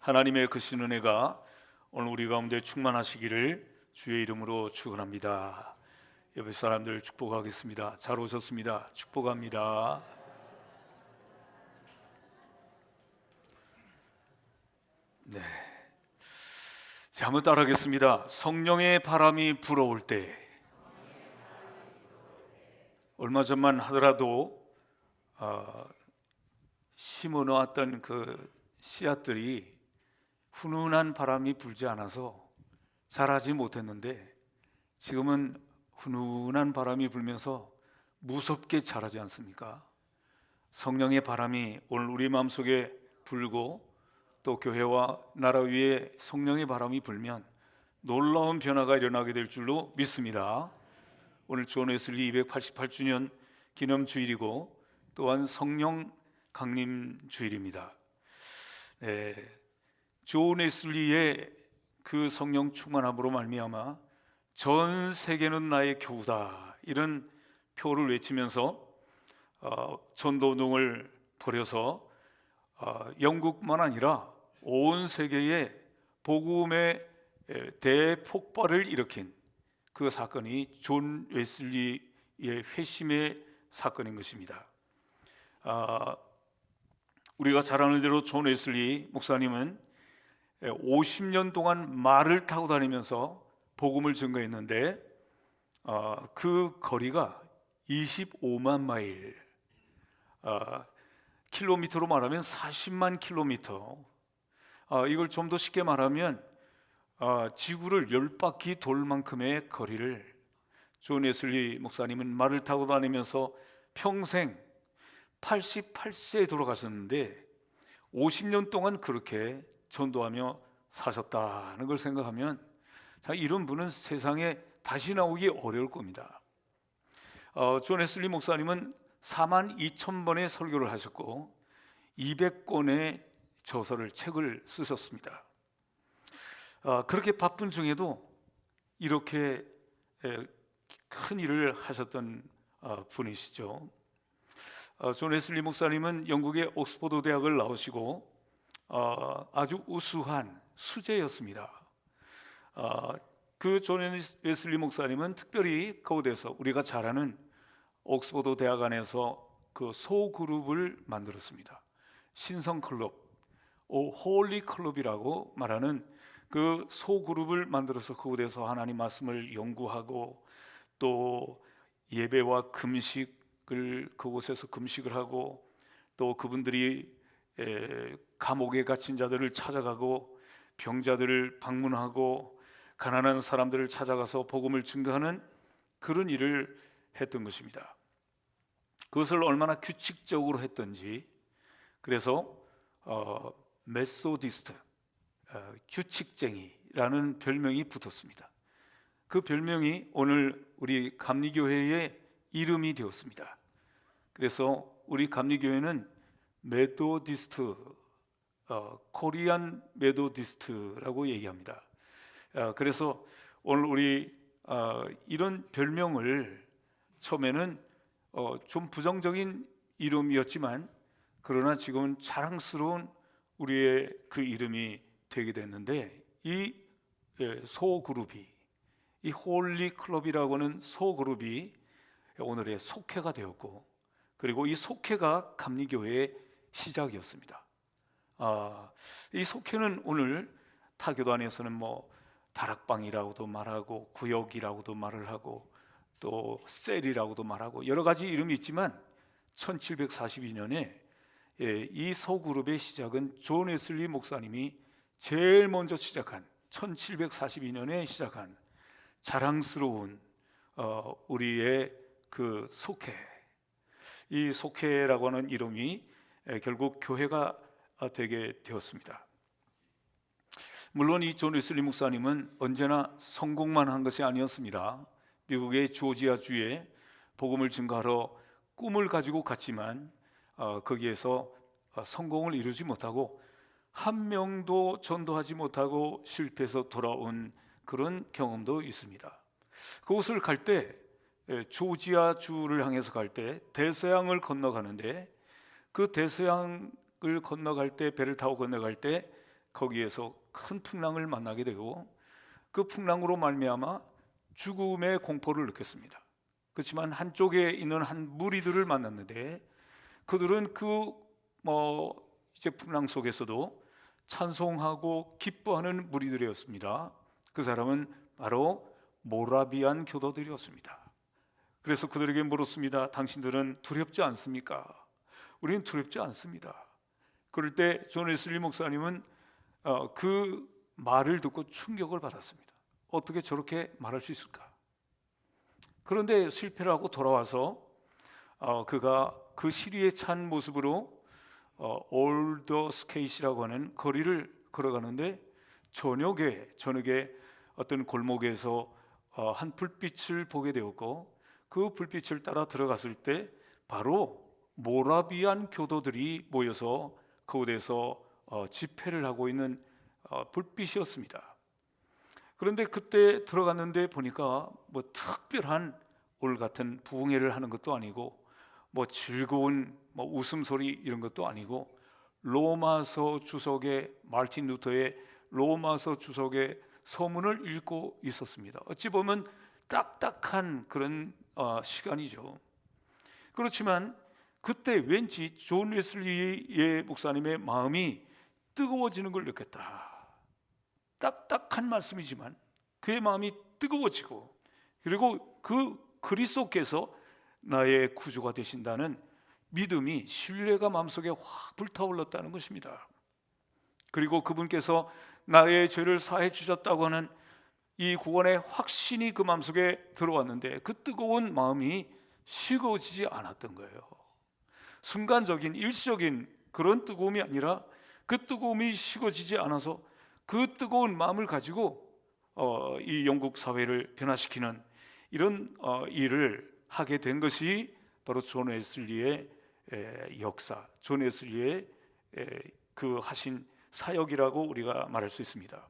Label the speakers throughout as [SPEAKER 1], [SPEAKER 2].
[SPEAKER 1] 하나님의 크신 은혜가 오늘 우리 가운데 충만하시기를 주의 이름으로 축원합니다. 옆에 사람들 축복하겠습니다. 잘 오셨습니다. 축복합니다. 네, 자, 한번 따라하겠습니다. 성령의 바람이 불어올 때. 얼마 전만 하더라도 심어 놓았던 그 씨앗들이 훈훈한 바람이 불지 않아서 자라지 못했는데, 지금은 훈훈한 바람이 불면서 무섭게 자라지 않습니까? 성령의 바람이 오늘 우리 마음속에 불고 또 교회와 나라 위에 성령의 바람이 불면 놀라운 변화가 일어나게 될 줄로 믿습니다. 오늘 존 웨슬리 288주년 기념주일이고 또한 성령 강림 주일입니다. 존 웨슬리의 그 성령 충만함으로 말미암아 전 세계는 나의 교우다, 이런 표를 외치면서 전도운동을 벌여서 영국만 아니라 온 세계에 복음의 대폭발을 일으킨 그 사건이 존 웨슬리의 회심의 사건인 것입니다. 우리가 잘 아는 대로 존 웨슬리 목사님은 50년 동안 말을 타고 다니면서 복음을 증거했는데 그 거리가 25만 마일, 킬로미터로 말하면 40만 킬로미터. 이걸 좀 더 쉽게 말하면 지구를 10바퀴 돌 만큼의 거리를 존 웨슬리 목사님은 말을 타고 다니면서 평생 88세에 돌아가셨는데 50년 동안 그렇게 전도하며 사셨다는 걸 생각하면 이런 분은 세상에 다시 나오기 어려울 겁니다. 존 웨슬리 목사님은 4만 2천 번의 설교를 하셨고 200권의 책을 쓰셨습니다. 그렇게 바쁜 중에도 이렇게 큰 일을 하셨던 분이시죠. 존 웨슬리 목사님은 영국의 옥스퍼드 대학을 나오시고 아주 우수한 수재였습니다. 그 존 웨슬리 목사님은 특별히 그곳에서 우리가 잘 아는 옥스퍼드 대학 안에서 그 소그룹을 만들었습니다. 신성클럽, 홀리클럽이라고 말하는 그 소그룹을 만들어서 그곳에서 하나님 말씀을 연구하고 또 예배와 금식을 그곳에서 금식을 하고 또 그분들이 감옥에 갇힌 자들을 찾아가고 병자들을 방문하고 가난한 사람들을 찾아가서 복음을 증거하는 그런 일을 했던 것입니다. 그것을 얼마나 규칙적으로 했던지, 그래서 메소디스트, 규칙쟁이라는 별명이 붙었습니다. 그 별명이 오늘 우리 감리교회의 이름이 되었습니다. 그래서 우리 감리교회는 메소디스트, 코리안 메소디스트라고 얘기합니다. 그래서 오늘 우리 이런 별명을 처음에는 좀 부정적인 이름이었지만 그러나 지금은 자랑스러운 우리의 그 이름이 되게 됐는데, 이 소그룹이, 이 홀리클럽이라고 하는 소그룹이 오늘의 속회가 되었고, 그리고 이 속회가 감리교회의 시작이었습니다. 이 속회는 오늘 타교단에서는 다락방이라고도 말하고 구역이라고도 말을 하고 또 셀이라고도 말하고 여러 가지 이름이 있지만 1742년에 이 소그룹의 시작은 존 웨슬리 목사님이 제일 먼저 시작한 1742년에 시작한 자랑스러운 우리의 그 속회, 이 속회라고 하는 이름이 결국 교회가 되게 되었습니다. 물론 이 존 웨슬리 목사님은 언제나 성공만 한 것이 아니었습니다. 미국의 조지아주에 복음을 증거하러 꿈을 가지고 갔지만 거기에서 성공을 이루지 못하고 한 명도 전도하지 못하고 실패해서 돌아온 그런 경험도 있습니다. 그곳을 갈 때, 조지아주를 향해서 갈 때 대서양을 건너가는데, 그 대서양을 건너갈 때, 배를 타고 건너갈 때 거기에서 큰 풍랑을 만나게 되고 그 풍랑으로 말미암아 죽음의 공포를 느꼈습니다. 그렇지만 한쪽에 있는 한 무리들을 만났는데 그들은 이제 풍랑 속에서도 찬송하고 기뻐하는 무리들이었습니다. 그 사람은 바로 모라비안 교도들이었습니다. 그래서 그들에게 물었습니다. 당신들은 두렵지 않습니까? 우리는 두렵지 않습니다. 그럴 때 존 웨슬리 목사님은 그 말을 듣고 충격을 받았습니다. 어떻게 저렇게 말할 수 있을까? 그런데 실패를 하고 돌아와서 그가 그 시리에 찬 모습으로 올더 스케이시라고 하는 거리를 걸어가는데 저녁에 어떤 골목에서 한 불빛을 보게 되었고 그 불빛을 따라 들어갔을 때 바로 모라비안 교도들이 모여서 그곳에서 집회를 하고 있는 불빛이었습니다. 그런데 그때 들어갔는데 보니까 뭐 특별한 오늘 같은 부흥회를 하는 것도 아니고 뭐 즐거운 웃음소리 이런 것도 아니고 로마서 주석의 마르틴 루터의 로마서 주석의 서문을 읽고 있었습니다. 어찌 보면 딱딱한 그런 시간이죠. 그렇지만 그때 왠지 존 웨슬리의 목사님의 마음이 뜨거워지는 걸 느꼈다. 딱딱한 말씀이지만 그의 마음이 뜨거워지고 그리고 그 그리스도께서 나의 구주가 되신다는 믿음이 신뢰가 마음속에 확 불타올랐다는 것입니다. 그리고 그분께서 나의 죄를 사해 주셨다고 하는 이 구원의 확신이 그 마음속에 들어왔는데 그 뜨거운 마음이 식어지지 않았던 거예요. 순간적인 일시적인 그런 뜨거움이 아니라 그 뜨거움이 식어지지 않아서 그 뜨거운 마음을 가지고 이 영국 사회를 변화시키는 이런 일을 하게 된 것이 바로 존 웨슬리의 역사, 존 웨슬리의 그 하신 사역이라고 우리가 말할 수 있습니다.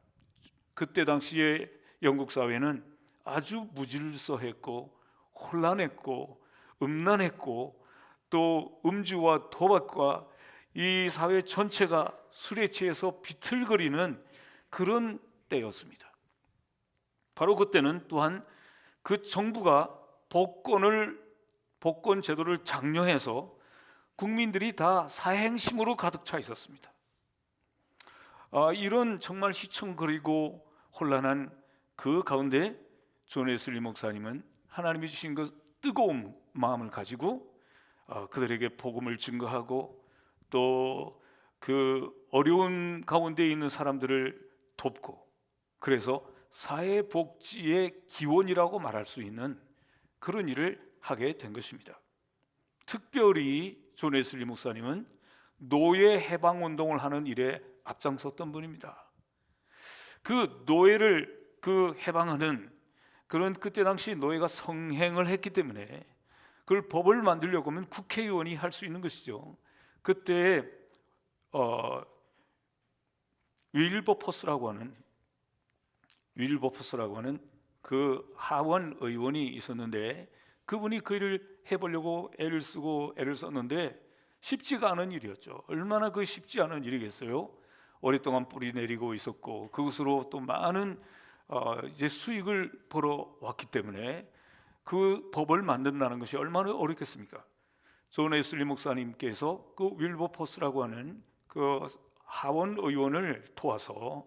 [SPEAKER 1] 그때 당시에 영국 사회는 아주 무질서했고 혼란했고 음란했고 또 음주와 도박과 이 사회 전체가 술에 취해서 비틀거리는 그런 때였습니다. 바로 그때는 또한 그 정부가 복권 제도를 장려해서 국민들이 다 사행심으로 가득 차 있었습니다. 이런 정말 휘청거리고 혼란한 그 가운데 존 웨슬리 목사님은 하나님이 주신 그 뜨거운 마음을 가지고 그들에게 복음을 증거하고 또 그 어려운 가운데 있는 사람들을 돕고 그래서 사회복지의 기원이라고 말할 수 있는 그런 일을 하게 된 것입니다. 특별히 존 웨슬리 목사님은 노예 해방 운동을 하는 일에 앞장섰던 분입니다. 그 노예를 해방하는 그런 그때 당시 노예가 성행을 했기 때문에 그걸 법을 만들려고 하면 국회의원이 할 수 있는 것이죠. 그때 윌버포스라고 하는 그 하원 의원이 있었는데 그분이 그 일을 해보려고 애를 썼는데 쉽지가 않은 일이었죠. 얼마나 쉽지 않은 일이겠어요. 오랫동안 뿌리 내리고 있었고 그것으로 또 많은 이제 수익을 벌어왔기 때문에 그 법을 만든다는 것이 얼마나 어렵겠습니까? 존 웨슬리 목사님께서 그 윌버포스라고 하는 그 하원 의원을 도와서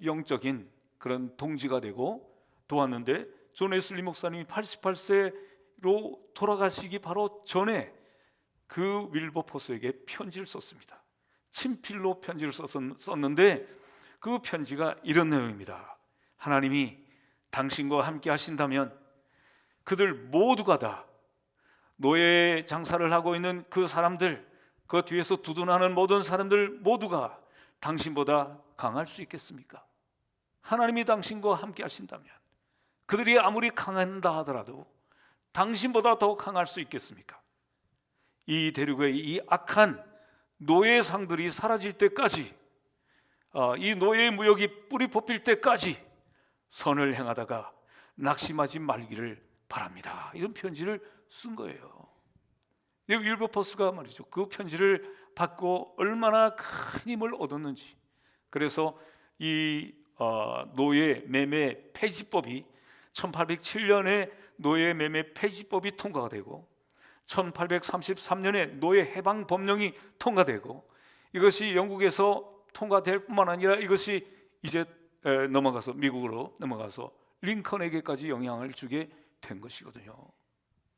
[SPEAKER 1] 영적인 그런 동지가 되고 도왔는데 존 웨슬리 목사님이 88세로 돌아가시기 바로 전에 그 윌버포스에게 편지를 썼습니다. 친필로 편지를 썼는데 그 편지가 이런 내용입니다. 하나님이 당신과 함께 하신다면 그들 모두가 다 노예 장사를 하고 있는 그 사람들, 그 뒤에서 두둔하는 모든 사람들 모두가 당신보다 강할 수 있겠습니까? 하나님이 당신과 함께 하신다면 그들이 아무리 강한다 하더라도 당신보다 더 강할 수 있겠습니까? 이 대륙의 이 악한 노예상들이 사라질 때까지 이 노예 무역이 뿌리 뽑힐 때까지 선을 행하다가 낙심하지 말기를 바랍니다. 이런 편지를 쓴 거예요. 윌버포스가 말이죠. 그 편지를 받고 얼마나 큰 힘을 얻었는지 그래서 이 노예 매매 폐지법이 1807년에 노예 매매 폐지법이 통과가 되고 1833년에 노예 해방 법령이 통과되고 이것이 영국에서 통과될 뿐만 아니라 이것이 이제 넘어가서 미국으로 넘어가서 링컨에게까지 영향을 주게 된 것이거든요.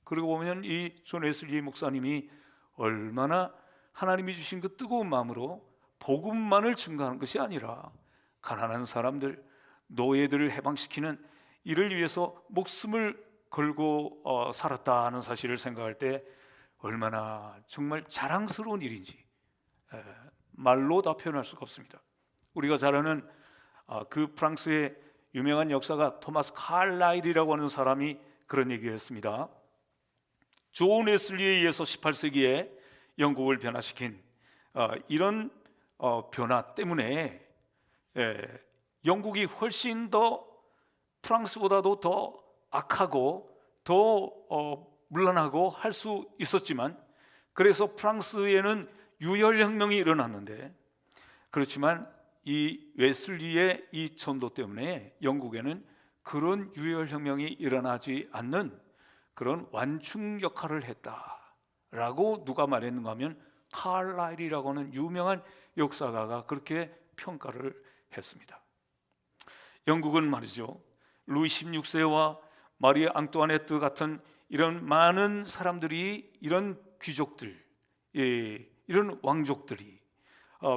[SPEAKER 1] 그리고 보면 이 존 웨슬리 목사님이 얼마나 하나님이 주신 그 뜨거운 마음으로 복음만을 증거하는 것이 아니라 가난한 사람들, 노예들을 해방시키는 이를 위해서 목숨을 걸고 살았다는 사실을 생각할 때 얼마나 정말 자랑스러운 일인지 말로 다 표현할 수가 없습니다. 우리가 잘 아는 그 프랑스의 유명한 역사가 토마스 칼라일이라고 하는 사람이 그런 얘기를 했습니다. 존 웨슬리에 의해서 18세기에 영국을 변화시킨 이런 변화 때문에 영국이 훨씬 더 프랑스보다도 더 악하고 더 문란하고 할 수 있었지만, 그래서 프랑스에는 유혈혁명이 일어났는데, 그렇지만 이 웨슬리의 이 전도 때문에 영국에는 그런 유혈혁명이 일어나지 않는 그런 완충 역할을 했다라고 누가 말했는가 하면 칼라일이라고 하는 유명한 역사가가 그렇게 평가를 했습니다. 영국은 말이죠, 루이 16세와 마리 앙뚜아네트 같은 이런 많은 사람들이, 이런 귀족들, 이런 왕족들이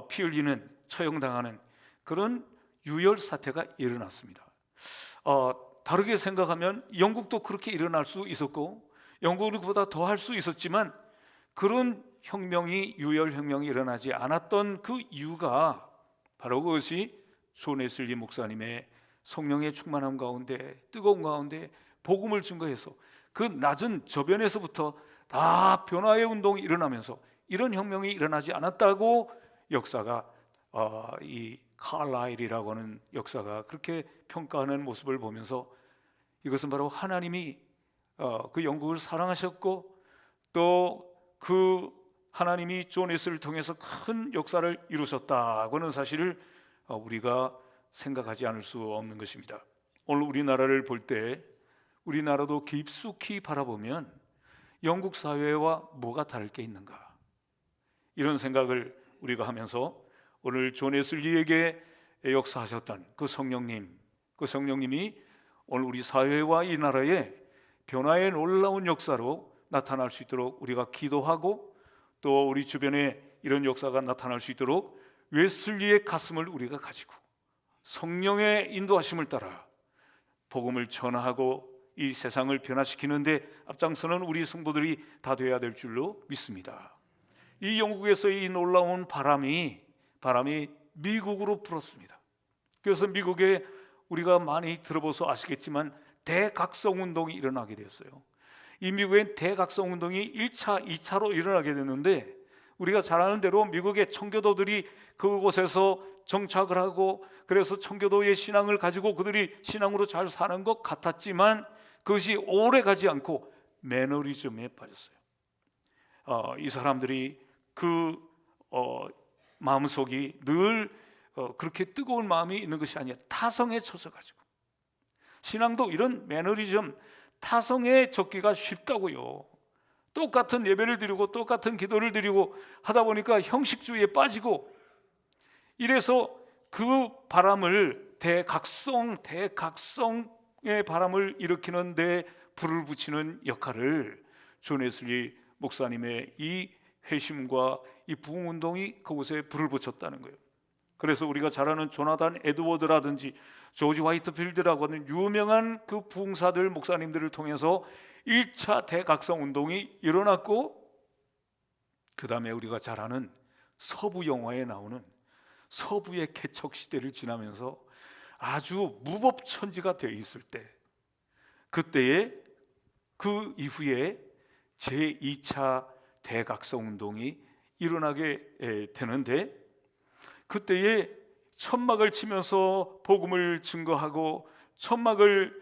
[SPEAKER 1] 피 흘리는, 처형당하는 그런 유혈 사태가 일어났습니다. 다르게 생각하면 영국도 그렇게 일어날 수 있었고 영국은 그보다 더 할 수 있었지만, 그런 혁명이, 유혈혁명이 일어나지 않았던 그 이유가 바로 그것이 존 웨슬리 목사님의 성령의 충만함 가운데, 뜨거운 가운데 복음을 증거해서 그 낮은 저변에서부터 다 변화의 운동이 일어나면서 이런 혁명이 일어나지 않았다고 역사가 이 칼라일이라고 하는 역사가 그렇게 평가하는 모습을 보면서, 이것은 바로 하나님이 그 영국을 사랑하셨고 또 그 하나님이 존 웨슬리를 통해서 큰 역사를 이루셨다고 하는 사실을 우리가 생각하지 않을 수 없는 것입니다. 오늘 우리나라를 볼 때 우리나라도 깊숙이 바라보면 영국 사회와 뭐가 다를 게 있는가, 이런 생각을 우리가 하면서 오늘 존 웨슬리에게 역사하셨던 그 성령님이 오늘 우리 사회와 이 나라에 변화의 놀라운 역사로 나타날 수 있도록 우리가 기도하고, 또 우리 주변에 이런 역사가 나타날 수 있도록 웨슬리의 가슴을 우리가 가지고 성령의 인도하심을 따라 복음을 전하고 이 세상을 변화시키는데 앞장서는 우리 성도들이 다 되어야 될 줄로 믿습니다. 이 영국에서 이 놀라운 바람이 미국으로 불었습니다. 그래서 미국에 우리가 많이 들어보서 아시겠지만 대각성 운동이 일어나게 되었어요. 이 미국엔 대각성 운동이 1차, 2차로 일어나게 됐는데, 우리가 잘 아는 대로 미국의 청교도들이 그곳에서 정착을 하고, 그래서 청교도의 신앙을 가지고 그들이 신앙으로 잘 사는 것 같았지만 그것이 오래 가지 않고 매너리즘에 빠졌어요. 이 사람들이 그 마음속이 늘 그렇게 뜨거운 마음이 있는 것이 아니라 타성에 젖어가지고, 신앙도 이런 매너리즘, 타성에 젖기가 쉽다고요. 똑같은 예배를 드리고 똑같은 기도를 드리고 하다 보니까 형식주의에 빠지고, 이래서 그 바람을 대각성의 바람을 일으키는 데 불을 붙이는 역할을 존 웨슬리 목사님의 이 회심과 이 부흥운동이 그곳에 불을 붙였다는 거예요. 그래서 우리가 잘 아는 조나단 에드워드라든지 조지 화이트필드라고 하는 유명한 그 부흥사들, 목사님들을 통해서 1차 대각성 운동이 일어났고, 그 다음에 우리가 잘 아는 서부 영화에 나오는 서부의 개척 시대를 지나면서 아주 무법천지가 되어 있을 때, 그때에 그 이후에 제2차 대각성 운동이 일어나게 되는데, 그때에 천막을 치면서 복음을 증거하고 천막을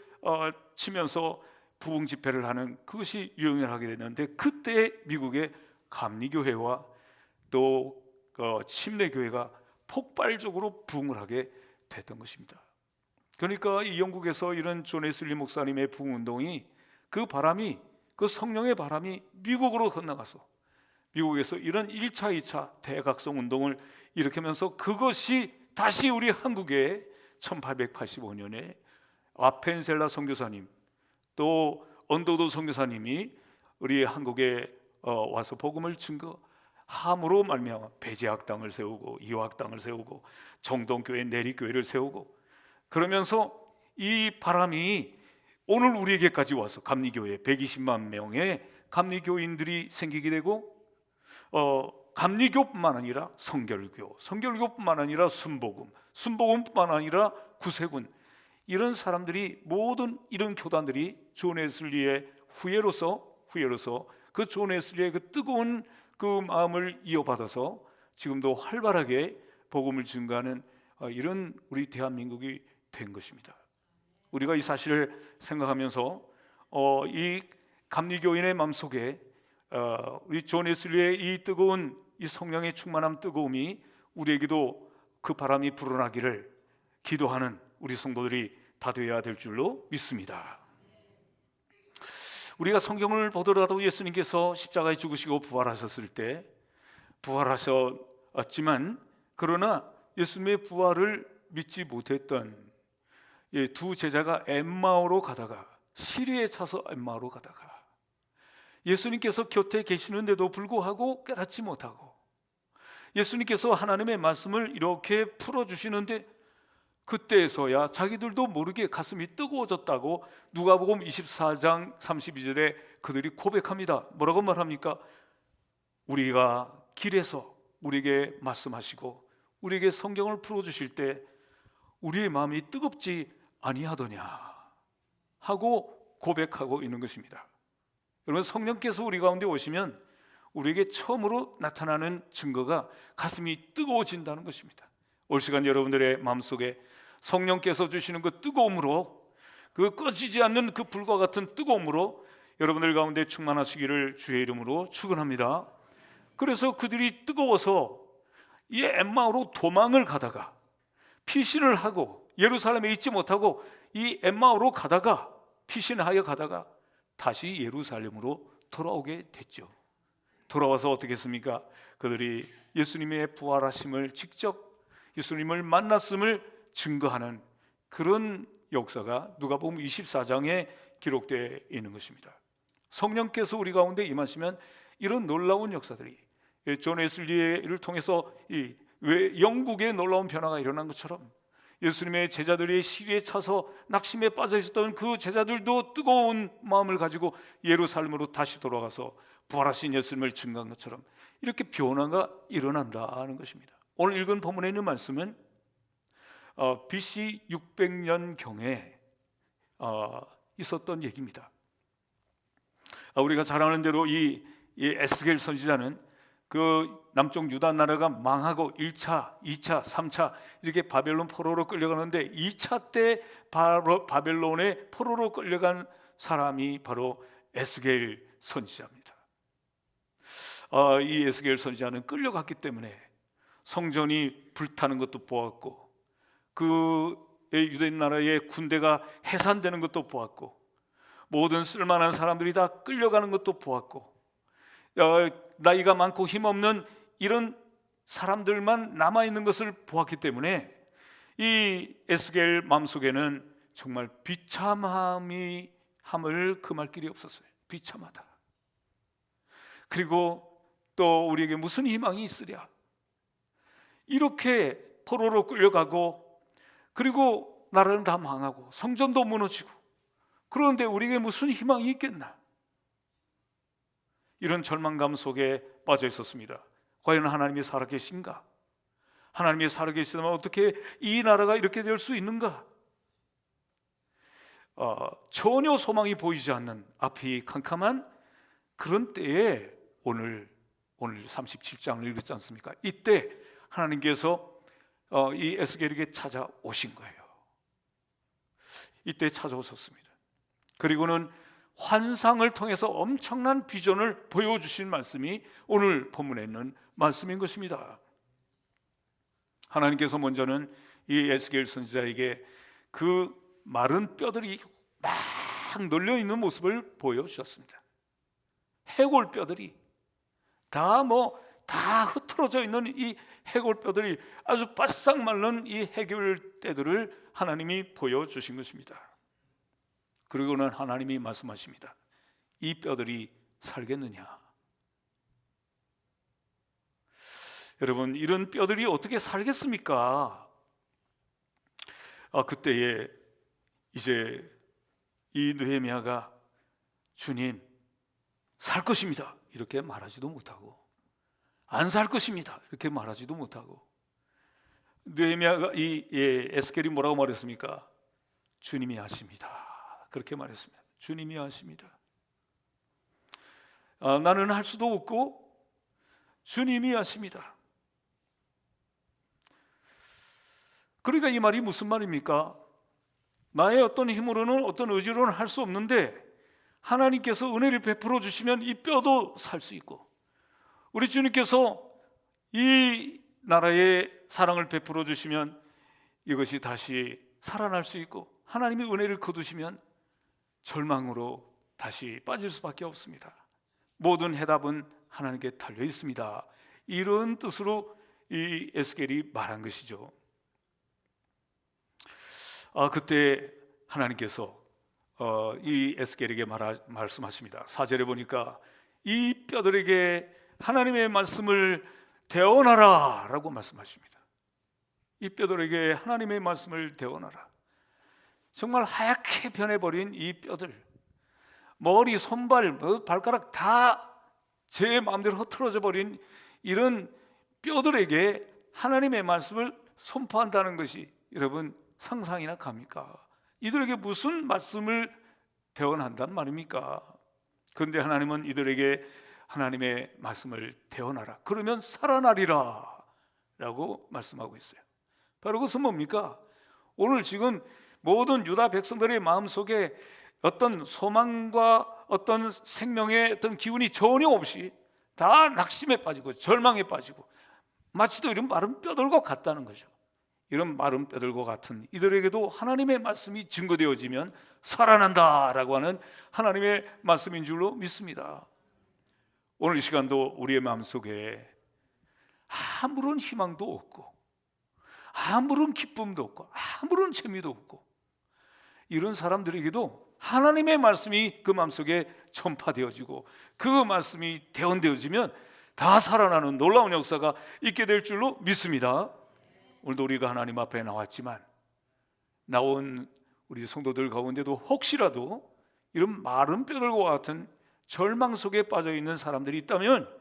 [SPEAKER 1] 치면서 부흥 집회를 하는, 그것이 유행을 하게 됐는데, 그때 미국의 감리교회와 또 침례교회가 폭발적으로 부흥을 하게 됐던 것입니다. 그러니까 이 영국에서 이런 존 웨슬리 목사님의 부흥운동이, 그 바람이, 그 성령의 바람이 미국으로 건너가서 미국에서 이런 1차, 2차 대각성 운동을 일으키면서 그것이 다시 우리 한국에 1885년에 아펜셀라 선교사님, 또 언더도 선교사님이 우리 한국에 와서 복음을 증거함으로 말미암아 배제학당을 세우고 이화학당을 세우고 정동교회, 내리교회를 세우고, 그러면서 이 바람이 오늘 우리에게까지 와서 감리교회 120만 명의 감리교인들이 생기게 되고, 감리교뿐만 아니라 성결교, 성결교뿐만 아니라 순복음, 순복음뿐만 아니라 구세군, 이런 사람들이, 모든 이런 교단들이 존 웨슬리의 후예로서 그 존 웨슬리의 그 뜨거운 그 마음을 이어받아서 지금도 활발하게 복음을 증거하는 이런 우리 대한민국이 된 것입니다. 우리가 이 사실을 생각하면서 이 감리교인의 마음속에 우리 존 웨슬리의 이 뜨거운 이 성령의 충만함, 뜨거움이 우리에게도 그 바람이 불어나기를 기도하는 우리 성도들이 다 되어야 될 줄로 믿습니다. 우리가 성경을 보더라도 예수님께서 십자가에 죽으시고 부활하셨을 때, 부활하셨지만 그러나 예수님의 부활을 믿지 못했던 두 제자가 엠마오로 가다가, 시리에 차서 엠마오로 가다가 예수님께서 곁에 계시는데도 불구하고 깨닫지 못하고, 예수님께서 하나님의 말씀을 이렇게 풀어주시는데 그때에서야 자기들도 모르게 가슴이 뜨거워졌다고 누가복음 24장 32절에 그들이 고백합니다. 뭐라고 말합니까? 우리가 길에서 우리에게 말씀하시고 우리에게 성경을 풀어주실 때 우리의 마음이 뜨겁지 아니하더냐 하고 고백하고 있는 것입니다. 여러분, 성령께서 우리 가운데 오시면 우리에게 처음으로 나타나는 증거가 가슴이 뜨거워진다는 것입니다. 올 시간 여러분들의 마음속에 성령께서 주시는 그 뜨거움으로, 그 꺼지지 않는 그 불과 같은 뜨거움으로 여러분들 가운데 충만하시기를 주의 이름으로 축원합니다. 그래서 그들이 뜨거워서 이 엠마오로 도망을 가다가 피신을 하고 예루살렘에 있지 못하고 이 엠마오로 가다가 피신하여 가다가 다시 예루살렘으로 돌아오게 됐죠. 돌아와서 어떻게 했습니까? 그들이 예수님의 부활하심을, 직접 예수님을 만났음을 증거하는 그런 역사가 누가복음 24장에 기록되어 있는 것입니다. 성령께서 우리 가운데 임하시면 이런 놀라운 역사들이, 존 웨슬리를 통해서 왜 영국에 놀라운 변화가 일어난 것처럼 예수님의 제자들이 시리에 차서 낙심에 빠져 있었던 그 제자들도 뜨거운 마음을 가지고 예루살렘으로 다시 돌아가서 부활하신 예수님을 증거한 것처럼 이렇게 변화가 일어난다는 것입니다. 오늘 읽은 본문에 있는 말씀은 BC 600년경에 있었던 얘기입니다. 우리가 잘 아는 대로 이 에스겔 선지자는 그 남쪽 유다 나라가 망하고 1차, 2차, 3차 이렇게 바벨론 포로로 끌려가는데 2차 때 바로 바벨론의 포로로 끌려간 사람이 바로 에스겔 선지자입니다. 이 에스겔 선지자는 끌려갔기 때문에 성전이 불타는 것도 보았고, 그 유대인 나라의 군대가 해산되는 것도 보았고, 모든 쓸만한 사람들이 다 끌려가는 것도 보았고, 나이가 많고 힘없는 이런 사람들만 남아있는 것을 보았기 때문에 이 에스겔 마음속에는 정말 비참함을 금할 길이 없었어요. 비참하다. 그리고 또 우리에게 무슨 희망이 있으랴, 이렇게 포로로 끌려가고 그리고 나라는 다 망하고 성전도 무너지고, 그런데 우리에게 무슨 희망이 있겠나, 이런 절망감 속에 빠져 있었습니다. 과연 하나님이 살아계신가? 하나님이 살아계시다면 어떻게 이 나라가 이렇게 될 수 있는가? 전혀 소망이 보이지 않는 앞이 캄캄한 그런 때에 오늘 37장을 읽었지 않습니까? 이때 하나님께서 이 에스겔에게 찾아오신 거예요. 이때 찾아오셨습니다. 그리고는 환상을 통해서 엄청난 비전을 보여주신 말씀이 오늘 본문에 있는 말씀인 것입니다. 하나님께서 먼저는 이 에스겔 선지자에게 그 마른 뼈들이 막 널려 있는 모습을 보여주셨습니다. 해골 뼈들이 다 흐트러져 있는 이 해골 뼈들이 아주 바싹 마른 이 해골 뼈들을 하나님이 보여주신 것입니다. 그리고는 하나님이 말씀하십니다. 이 뼈들이 살겠느냐? 여러분, 이런 뼈들이 어떻게 살겠습니까? 그때에 이제 이 느헤미야가 주님, 살 것입니다 이렇게 말하지도 못하고, 안 살 것입니다 이렇게 말하지도 못하고, 느헤미야가 에스겔이 뭐라고 말했습니까? 주님이 아십니다 그렇게 말했습니다. 주님이 아십니다. 나는 할 수도 없고 주님이 아십니다. 그러니까 이 말이 무슨 말입니까? 나의 어떤 힘으로는, 어떤 의지로는 할 수 없는데 하나님께서 은혜를 베풀어 주시면 이 뼈도 살 수 있고, 우리 주님께서 이 나라에 사랑을 베풀어 주시면 이것이 다시 살아날 수 있고, 하나님이 은혜를 거두시면 절망으로 다시 빠질 수밖에 없습니다. 모든 해답은 하나님께 달려 있습니다. 이런 뜻으로 이 에스겔이 말한 것이죠. 그때 하나님께서 이 에스겔에게 말씀하십니다. 4절에 보니까 이 뼈들에게 하나님의 말씀을 대언하라 라고 말씀하십니다. 이 뼈들에게 하나님의 말씀을 대언하라. 정말 하얗게 변해버린 이 뼈들, 머리, 손발, 발가락 다 제 마음대로 흐트러져 버린 이런 뼈들에게 하나님의 말씀을 선포한다는 것이 여러분 상상이나 갑니까? 이들에게 무슨 말씀을 대언한단 말입니까? 그런데 하나님은 이들에게 하나님의 말씀을 대언하라, 그러면 살아나리라 라고 말씀하고 있어요. 바로 그것은 뭡니까? 오늘 지금 모든 유다 백성들의 마음속에 어떤 소망과 어떤 생명의 어떤 기운이 전혀 없이 다 낙심에 빠지고 절망에 빠지고, 마치도 이런 마른 뼈들과 같다는 거죠. 이런 마른 뼈들과 같은 이들에게도 하나님의 말씀이 증거되어지면 살아난다라고 하는 하나님의 말씀인 줄로 믿습니다. 오늘 이 시간도 우리의 마음속에 아무런 희망도 없고, 아무런 기쁨도 없고, 아무런 재미도 없고, 이런 사람들에게도 하나님의 말씀이 그 마음속에 전파되어지고 그 말씀이 대언되어지면 다 살아나는 놀라운 역사가 있게 될 줄로 믿습니다. 오늘도 우리가 하나님 앞에 나왔지만, 나온 우리 성도들 가운데도 혹시라도 이런 마른 뼈들과 같은 절망 속에 빠져 있는 사람들이 있다면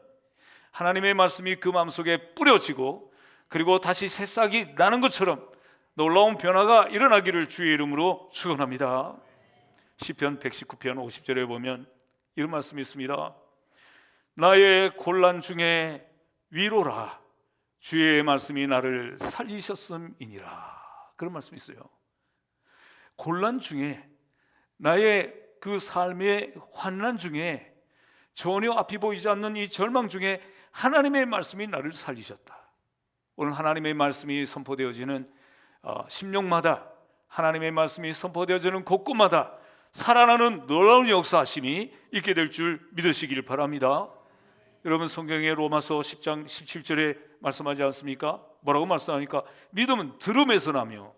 [SPEAKER 1] 하나님의 말씀이 그 마음속에 뿌려지고, 그리고 다시 새싹이 나는 것처럼 놀라운 변화가 일어나기를 주의 이름으로 축원합니다. 시편 119편 50절에 보면 이런 말씀이 있습니다. 나의 곤란 중에 위로라, 주의 말씀이 나를 살리셨음이니라. 그런 말씀이 있어요. 곤란 중에, 나의 그 삶의 환난 중에, 전혀 앞이 보이지 않는 이 절망 중에 하나님의 말씀이 나를 살리셨다. 오늘 하나님의 말씀이 선포되어지는 심령마다, 하나님의 말씀이 선포되어지는 곳곳마다 살아나는 놀라운 역사하심이 있게 될 줄 믿으시길 바랍니다. 여러분, 성경의 로마서 10장 17절에 말씀하지 않습니까? 뭐라고 말씀하니까 믿음은 들음에서 나며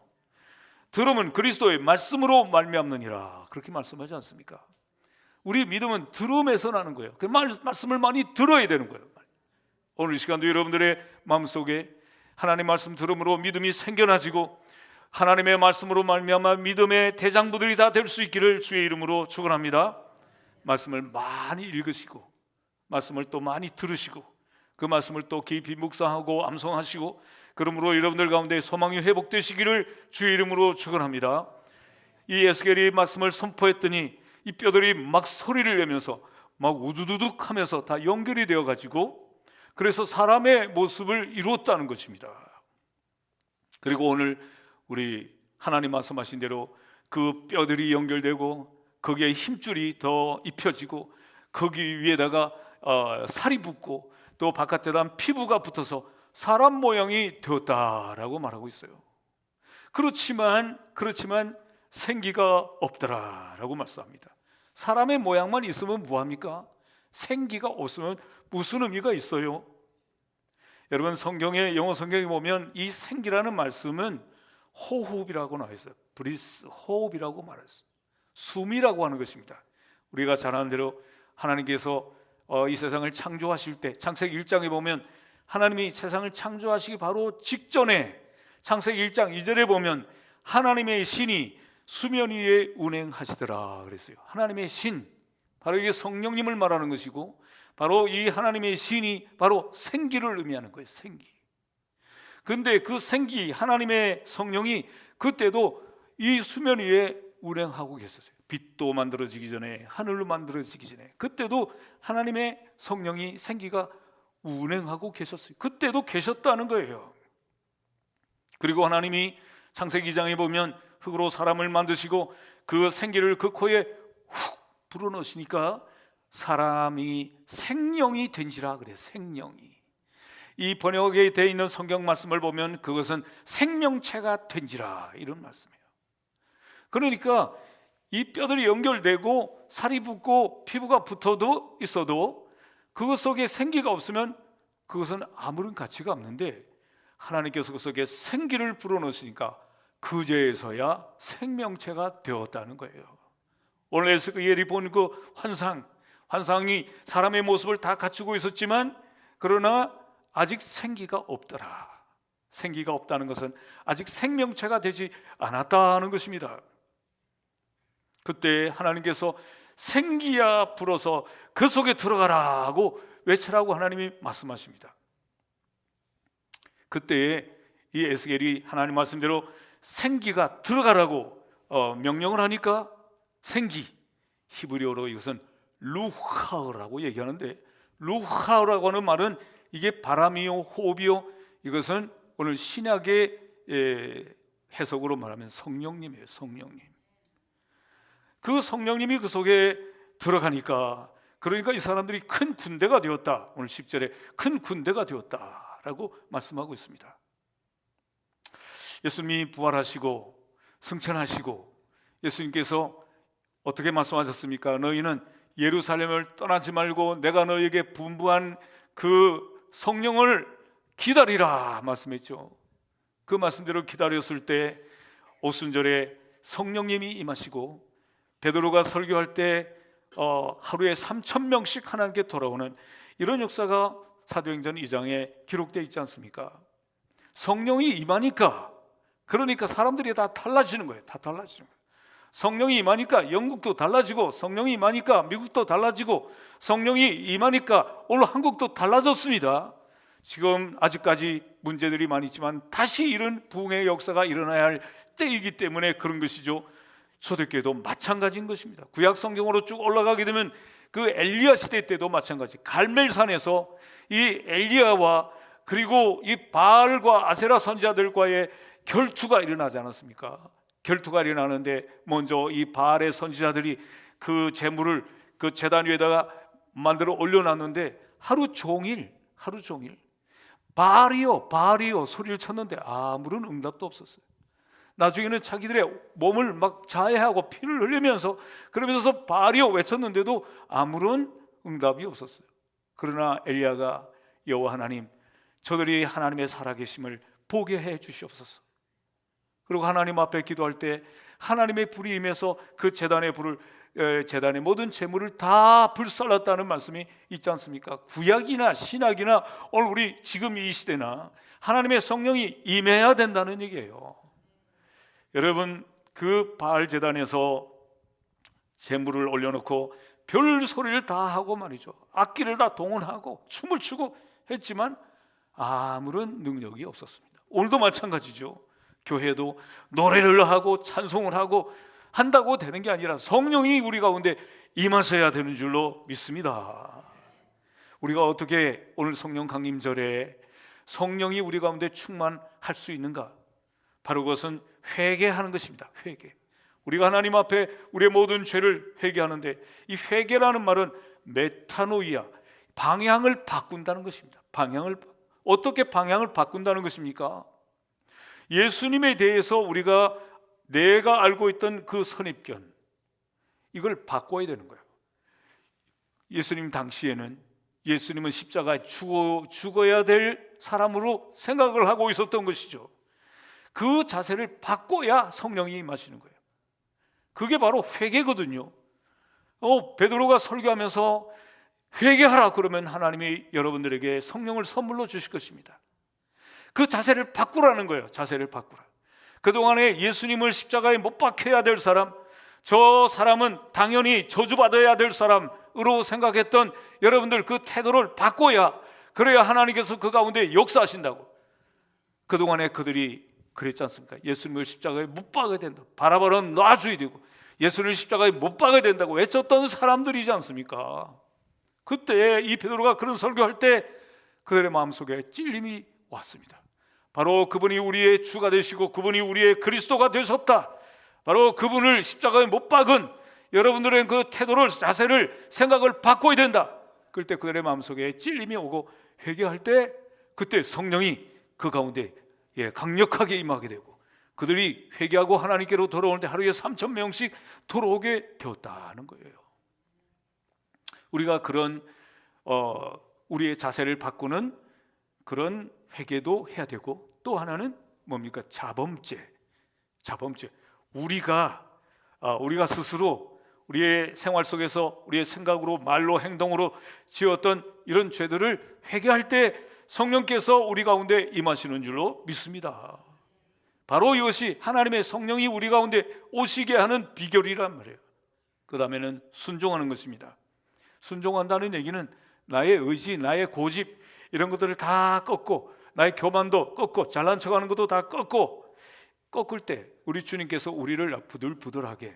[SPEAKER 1] 들음은 그리스도의 말씀으로 말미암느니라, 그렇게 말씀하지 않습니까? 우리 믿음은 들음에서 나는 거예요. 그 말씀을 많이 들어야 되는 거예요. 오늘 이 시간도 여러분들의 마음속에 하나님의 말씀 들음으로 믿음이 생겨나지고 하나님의 말씀으로 말미암아 믿음의 대장부들이 다 될 수 있기를 주의 이름으로 축원합니다. 말씀을 많이 읽으시고, 말씀을 또 많이 들으시고, 그 말씀을 또 깊이 묵상하고 암송하시고, 그러므로 여러분들 가운데 소망이 회복되시기를 주의 이름으로 축원합니다. 이 에스겔이 말씀을 선포했더니 이 뼈들이 막 소리를 내면서 막 우두두둑 하면서 다 연결이 되어 가지고, 그래서 사람의 모습을 이루었다는 것입니다. 그리고 오늘 우리 하나님 말씀하신 대로 그 뼈들이 연결되고 거기에 힘줄이 더 입혀지고 거기 위에다가 살이 붙고 또 바깥에다 피부가 붙어서 사람 모양이 되었다라고 말하고 있어요. 그렇지만 생기가 없더라라고 말씀합니다. 사람의 모양만 있으면 뭐합니까? 생기가 없으면 무슨 의미가 있어요? 여러분, 성경에, 영어 성경에 보면 이 생기라는 말씀은 호흡이라고 나와 있어요. 브리스, 호흡이라고 말했어요. 숨이라고 하는 것입니다. 우리가 잘 아는 대로 하나님께서 이 세상을 창조하실 때 창세기 1장에 보면 하나님이 세상을 창조하시기 바로 직전에 창세기 1장 2절에 보면 하나님의 신이 수면 위에 운행하시더라 그랬어요. 하나님의 신, 바로 이게 성령님을 말하는 것이고, 바로 이 하나님의 신이 바로 생기를 의미하는 거예요. 생기. 근데 그 생기, 하나님의 성령이 그때도 이 수면 위에 운행하고 계셨어요. 빛도 만들어지기 전에, 하늘로 만들어지기 전에 그때도 하나님의 성령이, 생기가 운행하고 계셨어요. 그때도 계셨다는 거예요. 그리고 하나님이 창세기 2장에 보면 흙으로 사람을 만드시고 그 생기를 그 코에 훅 불어넣으시니까 사람이 생명이 된지라 그래요. 생명이. 이 번역에 되어 있는 성경 말씀을 보면 그것은 생명체가 된지라, 이런 말씀이에요. 그러니까 이 뼈들이 연결되고 살이 붙고 피부가 붙어도 있어도 그것 속에 생기가 없으면 그것은 아무런 가치가 없는데, 하나님께서 그 속에 생기를 불어넣으시니까 그제서야 생명체가 되었다는 거예요. 오늘 에스겔이 본 그 환상이 사람의 모습을 다 갖추고 있었지만 그러나 아직 생기가 없더라. 생기가 없다는 것은 아직 생명체가 되지 않았다는 것입니다. 그때 하나님께서 생기야 불어서 그 속에 들어가라고 외치라고 하나님이 말씀하십니다. 그때에 이 에스겔이 하나님 말씀대로 생기가 들어가라고 명령을 하니까 생기, 히브리어로 이것은 루하우라고 얘기하는데, 루하우라고 하는 말은 이게 바람이요 호흡이요, 이것은 오늘 신약의 해석으로 말하면 성령님이에요. 성령님. 그 성령님이 그 속에 들어가니까, 그러니까 이 사람들이 큰 군대가 되었다. 오늘 10절에 큰 군대가 되었다라고 말씀하고 있습니다. 예수님이 부활하시고 승천하시고 예수님께서 어떻게 말씀하셨습니까? 너희는 예루살렘을 떠나지 말고 내가 너희에게 분부한 그 성령을 기다리라 말씀했죠. 그 말씀대로 기다렸을 때 오순절에 성령님이 임하시고, 베드로가 설교할 때 하루에 3,000명씩 하나님께 돌아오는 이런 역사가 사도행전 2장에 기록되어 있지 않습니까? 성령이 임하니까, 그러니까 사람들이 다 달라지는 거예요. 다 달라지는 거예요. 성령이 임하니까 영국도 달라지고, 성령이 임하니까 미국도 달라지고, 성령이 임하니까 오늘 한국도 달라졌습니다. 지금 아직까지 문제들이 많이 있지만 다시 이런 부흥의 역사가 일어나야 할 때이기 때문에 그런 것이죠. 초대교회도 마찬가지인 것입니다. 구약 성경으로 쭉 올라가게 되면 그 엘리야 시대 때도 마찬가지. 갈멜산에서 이 엘리야와 그리고 이 바알과 아세라 선지자들과의 결투가 일어나지 않았습니까? 결투가 일어나는데 먼저 이 바알의 선지자들이 그 제물을 그 제단 위에다가 만들어 올려놨는데 하루 종일 바알이요 소리를 쳤는데 아무런 응답도 없었어요. 나중에는 자기들의 몸을 막 자해하고 피를 흘리면서 그러면서 바알이요 외쳤는데도 아무런 응답이 없었어요. 그러나 엘리야가 여호와 하나님, 저들이 하나님의 살아계심을 보게 해 주시옵소서. 그리고 하나님 앞에 기도할 때 하나님의 불이 임해서 그 제단의 모든 제물을 다 불살랐다는 말씀이 있지 않습니까? 구약이나 신약이나 오늘 우리 지금 이 시대나 하나님의 성령이 임해야 된다는 얘기예요. 여러분, 그 바알 제단에서 제물을 올려놓고 별 소리를 다 하고 말이죠. 악기를 다 동원하고 춤을 추고 했지만 아무런 능력이 없었습니다. 오늘도 마찬가지죠. 교회도 노래를 하고 찬송을 하고 한다고 되는 게 아니라 성령이 우리 가운데 임하셔야 되는 줄로 믿습니다. 우리가 어떻게 오늘 성령 강림절에 성령이 우리 가운데 충만할 수 있는가? 바로 그것은 회개하는 것입니다. 회개. 우리가 하나님 앞에 우리의 모든 죄를 회개하는데, 이 회개라는 말은 메타노이아, 방향을 바꾼다는 것입니다. 방향을 어떻게 방향을 바꾼다는 것입니까? 예수님에 대해서 내가 알고 있던 그 선입견, 이걸 바꿔야 되는 거예요. 예수님 당시에는 예수님은 십자가에 죽어야 될 사람으로 생각을 하고 있었던 것이죠. 그 자세를 바꿔야 성령이 임하시는 거예요. 그게 바로 회개거든요. 베드로가 설교하면서 회개하라 그러면 하나님이 여러분들에게 성령을 선물로 주실 것입니다. 그 자세를 바꾸라는 거예요. 자세를 바꾸라. 그동안에 예수님을 십자가에 못 박혀야 될 사람, 저 사람은 당연히 저주받아야 될 사람으로 생각했던 여러분들 그 태도를 바꿔야, 그래야 하나님께서 그 가운데 역사하신다고. 그동안에 그들이 그랬지 않습니까? 예수님을 십자가에 못 박아야 된다, 바라바라는 놔줘야 되고 예수님을 십자가에 못 박아야 된다고 외쳤던 사람들이지 않습니까? 그때 이 베드로가 그런 설교할 때 그들의 마음속에 찔림이 왔습니다. 바로 그분이 우리의 주가 되시고 그분이 우리의 그리스도가 되셨다, 바로 그분을 십자가에 못 박은 여러분들의 그 태도를, 자세를, 생각을 바꿔야 된다. 그때 그들의 마음속에 찔림이 오고 회개할 때 그때 성령이 그 가운데 강력하게 임하게 되고 그들이 회개하고 하나님께로 돌아오는데 하루에 3,000명씩 돌아오게 되었다는 거예요. 우리가 그런 우리의 자세를 바꾸는 그런 회개도 해야 되고, 또 하나는 뭡니까? 자범죄. 우리가 스스로 우리의 생활 속에서 우리의 생각으로, 말로, 행동으로 지었던 이런 죄들을 회개할 때 성령께서 우리 가운데 임하시는 줄로 믿습니다. 바로 이것이 하나님의 성령이 우리 가운데 오시게 하는 비결이란 말이에요. 그 다음에는 순종하는 것입니다. 순종한다는 얘기는 나의 의지, 나의 고집, 이런 것들을 다 꺾고, 나의 교만도 꺾고, 잘난 척하는 것도 다 꺾을 때 우리 주님께서 우리를 부들부들하게,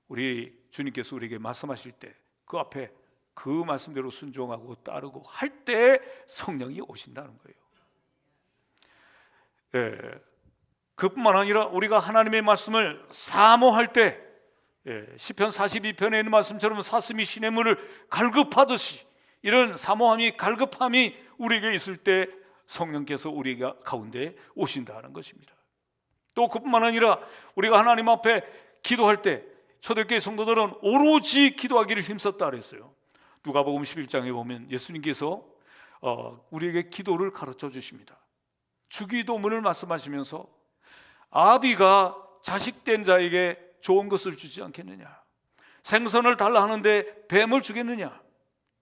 [SPEAKER 1] 우리 주님께서 우리에게 말씀하실 때 그 앞에 그 말씀대로 순종하고 따르고 할 때 성령이 오신다는 거예요. 그뿐만 아니라 우리가 하나님의 말씀을 사모할 때, 시편 42편에 있는 말씀처럼 사슴이 시냇물을 갈급하듯이 이런 사모함이, 갈급함이 우리에게 있을 때 성령께서 우리가 가운데 오신다는 것입니다. 또 그뿐만 아니라 우리가 하나님 앞에 기도할 때 초대교회 성도들은 오로지 기도하기를 힘썼다 그랬어요. 누가복음 11장에 보면 예수님께서 우리에게 기도를 가르쳐 주십니다. 주기도문을 말씀하시면서 아비가 자식된 자에게 좋은 것을 주지 않겠느냐, 생선을 달라 하는데 뱀을 주겠느냐,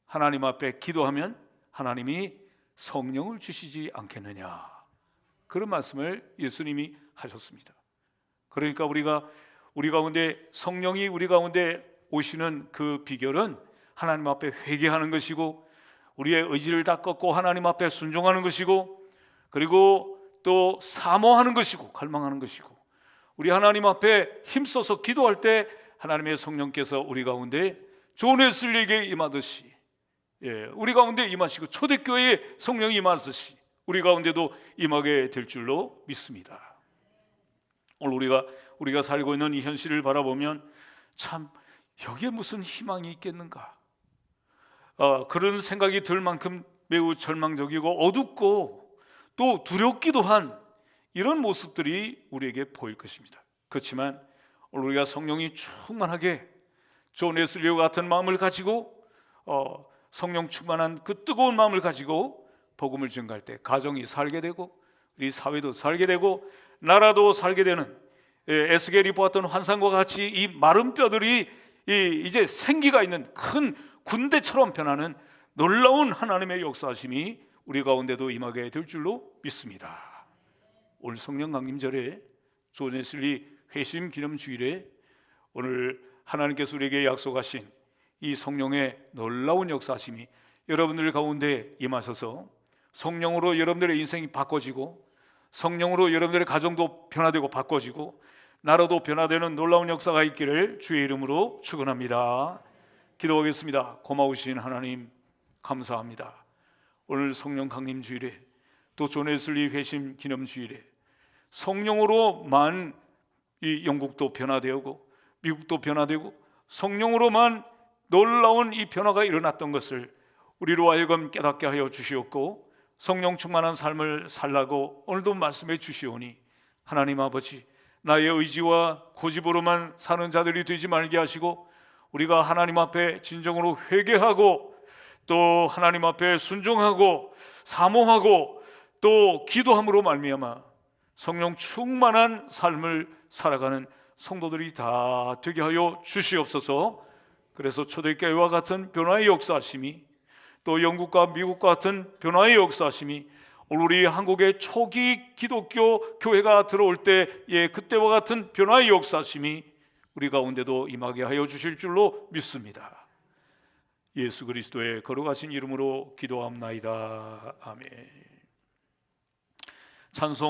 [SPEAKER 1] 하나님 앞에 기도하면 하나님이 성령을 주시지 않겠느냐, 그런 말씀을 예수님이 하셨습니다. 그러니까 우리 가운데 성령이 우리 가운데 오시는 그 비결은 하나님 앞에 회개하는 것이고, 우리의 의지를 다 꺾고 하나님 앞에 순종하는 것이고, 그리고 또 사모하는 것이고, 갈망하는 것이고, 우리 하나님 앞에 힘써서 기도할 때 하나님의 성령께서 우리 가운데 존 웨슬리에게 임하듯이, 우리 가운데 임하시고, 초대교회에 성령이 임하듯이 우리 가운데도 임하게 될 줄로 믿습니다. 오늘 우리가 살고 있는 이 현실을 바라보면 참 여기에 무슨 희망이 있겠는가, 그런 생각이 들 만큼 매우 절망적이고 어둡고 또 두렵기도 한 이런 모습들이 우리에게 보일 것입니다. 그렇지만 오늘 우리가 성령이 충만하게 존 웨슬리와 같은 마음을 가지고, 성령 충만한 그 뜨거운 마음을 가지고 복음을 전가할 때 가정이 살게 되고, 우리 사회도 살게 되고, 나라도 살게 되는, 에스겔이 보았던 환상과 같이 이 마른 뼈들이 이제 생기가 있는 큰 군대처럼 변하는 놀라운 하나님의 역사하심이 우리 가운데도 임하게 될 줄로 믿습니다. 오늘 성령 강림절에 존 웨슬리 회심 기념 주일에 오늘 하나님께서 우리에게 약속하신 이 성령의 놀라운 역사하심이 여러분들 가운데 임하셔서 성령으로 여러분들의 인생이 바꿔지고, 성령으로 여러분들의 가정도 변화되고 바꿔지고, 나라도 변화되는 놀라운 역사가 있기를 주의 이름으로 축원합니다. 기도하겠습니다. 고마우신 하나님 감사합니다. 오늘 성령 강림 주일에, 또 존 웨슬리 회심 기념 주일에 성령으로만 이 영국도 변화되고 미국도 변화되고 성령으로만 놀라운 이 변화가 일어났던 것을 우리로 하여금 깨닫게 하여 주시옵고, 성령 충만한 삶을 살라고 오늘도 말씀해 주시오니 하나님 아버지, 나의 의지와 고집으로만 사는 자들이 되지 말게 하시고 우리가 하나님 앞에 진정으로 회개하고 또 하나님 앞에 순종하고 사모하고 또 기도함으로 말미암아 성령 충만한 삶을 살아가는 성도들이 다 되게 하여 주시옵소서. 그래서 초대교회와 같은 변화의 역사하심이, 또 영국과 미국과 같은 변화의 역사하심이 오늘 우리 한국의 초기 기독교 교회가 들어올 때의 그때와 같은 변화의 역사심이 우리 가운데도 임하게 하여 주실 줄로 믿습니다. 예수 그리스도의 거룩하신 이름으로 기도합나이다. 아멘. 찬송